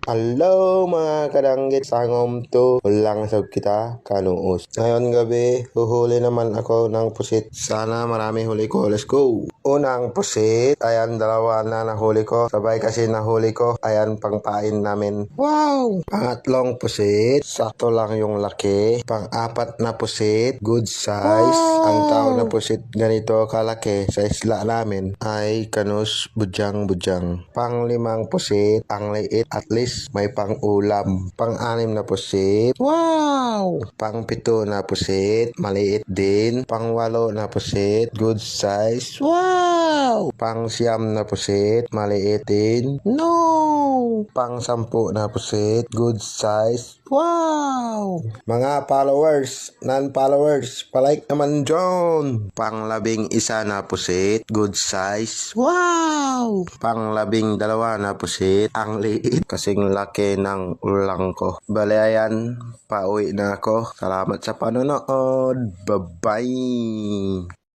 Hello mga kadanggit, sangom to ulang sab kita kanuos. Ngayon gabi, huhuli naman ako ng pusit. Sana marami huli ko, let's go! Unang pusit, ayan dalawa na nahuli ko. Sabay kasi nahuli ko, ayan pangpain namin. Wow! Pangatlong pusit, sakto lang yung laki. Pang-apat na pusit, good size. Wow! Ang tawag na pusit ganito kalaki sa isla namin ay kanus budyang-budyang. Pang-limang pusit, ang liit at least may pang-ulam. Pang-anim na pusit, wow! Pang-pito na pusit, maliit din. Pang-walo na pusit, good size, wow! Pang-siyam na pusit, maliit din, no! Pang-sampu na pusit, good size, wow! Mga followers, non-followers, palike naman dyan. Pang-labing isa na pusit, good size, wow! Pang-labing dalawa na pusit, ang liit kasing laki ng ulang ko. Bale ayan, pauwi na ako. Salamat sa panonood. Bye-bye!